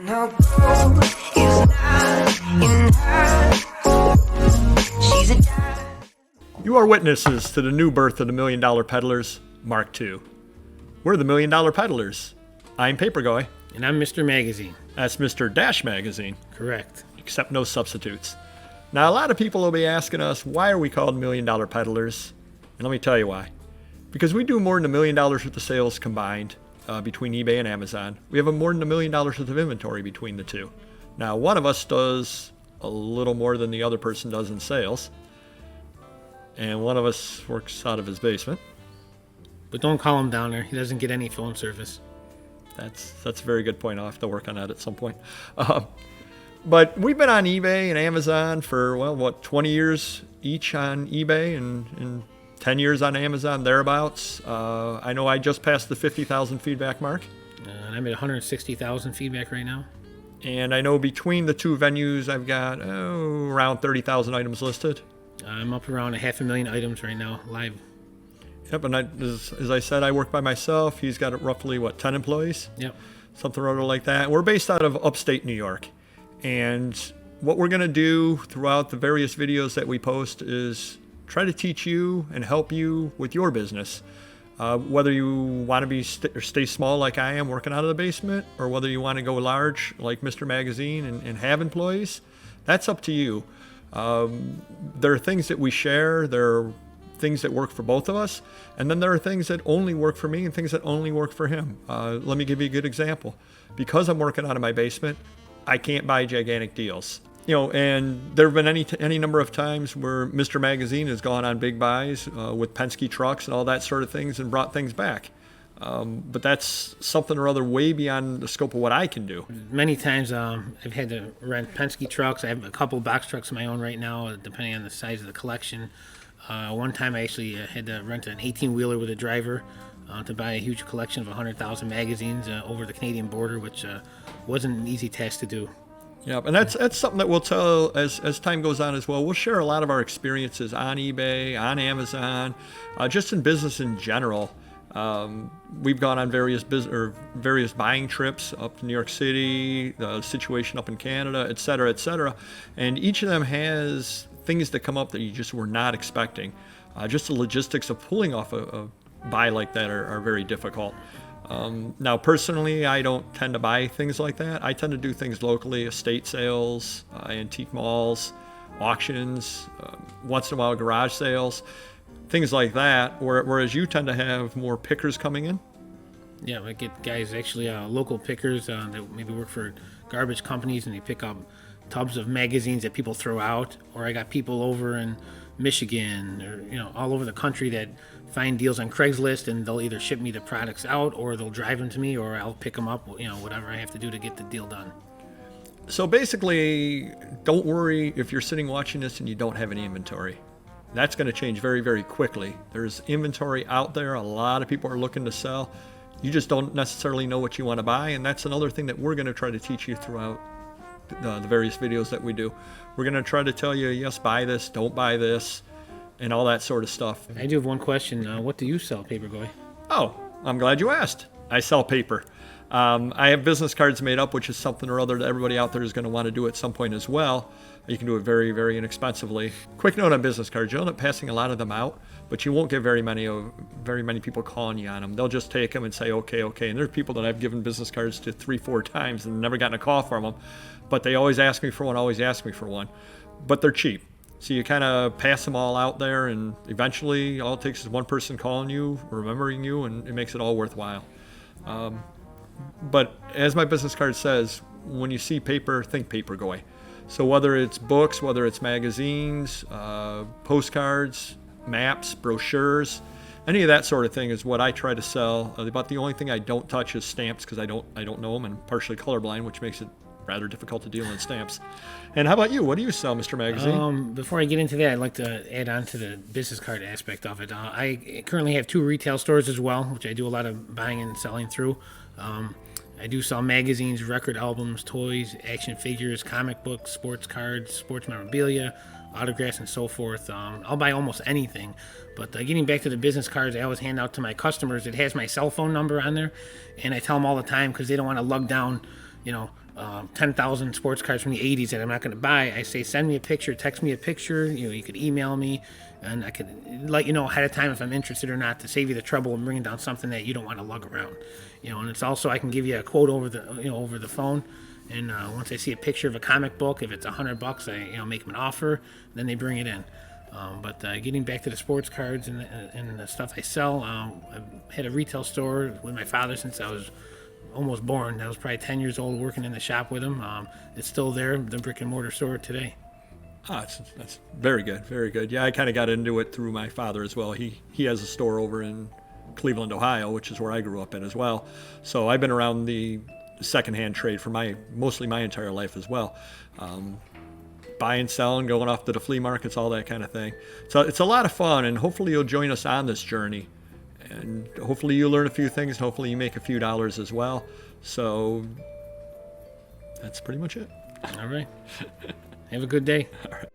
No gold is not in her. She's a dime. You are witnesses to the new birth of the $1 Million Peddlers, Mark II. We're the $1 Million Peddlers. I'm Papergoy. And I'm Mr. Magazine. That's Mr. Dash Magazine. Correct. Except no substitutes. Now, a lot of people will be asking us, why are we called $1 Million Peddlers? And let me tell you why. Because we do more than $1 million worth of sales combined between eBay and Amazon. We have more than $1 million worth of inventory between the two. Now, one of us does a little more than the other person does in sales. And one of us works out of his basement. But don't call him down there. He doesn't get any phone service. That's a very good point. I'll have to work on that at some point. But we've been on eBay and Amazon for, 20 years each on eBay and 10 years on Amazon, thereabouts. I know I just passed the 50,000 feedback mark. And I'm at 160,000 feedback right now. And I know between the two venues, I've got around 30,000 items listed. I'm up around 500,000 items right now, live. Yep, and as I said, I work by myself. He's got roughly, 10 employees? Yep. Something or other like that. We're based out of upstate New York. And what we're going to do throughout the various videos that we post is try to teach you and help you with your business. Whether you want to be stay small like I am working out of the basement, or whether you want to go large like Mr. Magazine and have employees, that's up to you. There are things that we share. There are things that work for both of us, and then there are things that only work for me and things that only work for him. Let me give you a good example. Because I'm working out of my basement, I can't buy gigantic deals. And there have been any number of times where Mr. Magazine has gone on big buys with Penske trucks and all that sort of things and brought things back. But that's something or other way beyond the scope of what I can do. Many times I've had to rent Penske trucks. I have a couple box trucks of my own right now, depending on the size of the collection. One time I actually had to rent an 18-wheeler with a driver to buy a huge collection of 100,000 magazines over the Canadian border, which wasn't an easy task to do. Yeah, and that's something that we'll tell as time goes on as well. We'll share a lot of our experiences on eBay, on Amazon, just in business in general. We've gone on various buying trips up to New York City, the situation up in Canada, et cetera, and each of them has things that come up that you just were not expecting. Just the logistics of pulling off a buy like that are very difficult. Now, personally, I don't tend to buy things like that. I tend to do things locally, estate sales, antique malls, auctions, once in a while garage sales, things like that, whereas you tend to have more pickers coming in. Yeah, I get guys, actually local pickers that maybe work for garbage companies, and they pick up tubs of magazines that people throw out. Or I got people over in Michigan or all over the country that find deals on Craigslist, and they'll either ship me the products out, or they'll drive them to me, or I'll pick them up, whatever I have to do to get the deal done. So basically, don't worry if you're sitting watching this and you don't have any inventory. That's going to change very, very quickly. There's inventory out there. A lot of people are looking to sell. You just don't necessarily know what you want to buy, and that's another thing that we're going to try to teach you throughout the various videos that we do. We're going to try to tell you, yes, buy this, don't buy this, and all that sort of stuff. I do have one question. What do you sell, Paperboy? Oh, I'm glad you asked. I sell paper. I have business cards made up, which is something or other that everybody out there is going to want to do at some point as well. You can do it very, very inexpensively. Quick note on business cards: you'll end up passing a lot of them out, but you won't get very many people calling you on them. They'll just take them and say, okay. And there are people that I've given business cards to 3-4 times and never gotten a call from them, but they always ask me for one, But they're cheap. So you kind of pass them all out there, and eventually all it takes is one person calling you, remembering you, and it makes it all worthwhile. But as my business card says, when you see paper, think Papergoy. So whether it's books, whether it's magazines, postcards, maps, brochures, any of that sort of thing is what I try to sell. About the only thing I don't touch is stamps, because I don't know them, and partially colorblind, which makes it rather difficult to deal in stamps. And how about you? What do you sell, Mr. Magazine? Before I get into that, I'd like to add on to the business card aspect of it. I currently have 2 retail stores as well, which I do a lot of buying and selling through. I do sell magazines, record albums, toys, action figures, comic books, sports cards, sports memorabilia, autographs, and so forth. I'll buy almost anything. But getting back to the business cards, I always hand out to my customers. It has my cell phone number on there, and I tell them all the time, because they don't want to lug down, 10,000 sports cars from the 80s that I'm not going to buy, I say send me a picture, text me a picture. You could email me, and I could let you know ahead of time if I'm interested or not, to save you the trouble of bringing down something that you don't want to lug around. And it's also, I can give you a quote over the phone. And once I see a picture of a comic book, if it's $100, I make them an offer. Then they bring it in. But getting back to the sports cards and the stuff I sell, I've had a retail store with my father since I was almost born. I was probably 10 years old working in the shop with him. It's still there, the brick and mortar store today. That's very good, very good. Yeah, I kind of got into it through my father as well. He has a store over in Cleveland, Ohio, which is where I grew up in as well. So I've been around the secondhand trade for mostly my entire life as well. Buying, selling, going off to the flea markets, all that kind of thing. So it's a lot of fun, and hopefully you'll join us on this journey. And hopefully you learn a few things, and hopefully you make a few dollars as well. So that's pretty much it. All right. Have a good day. All right.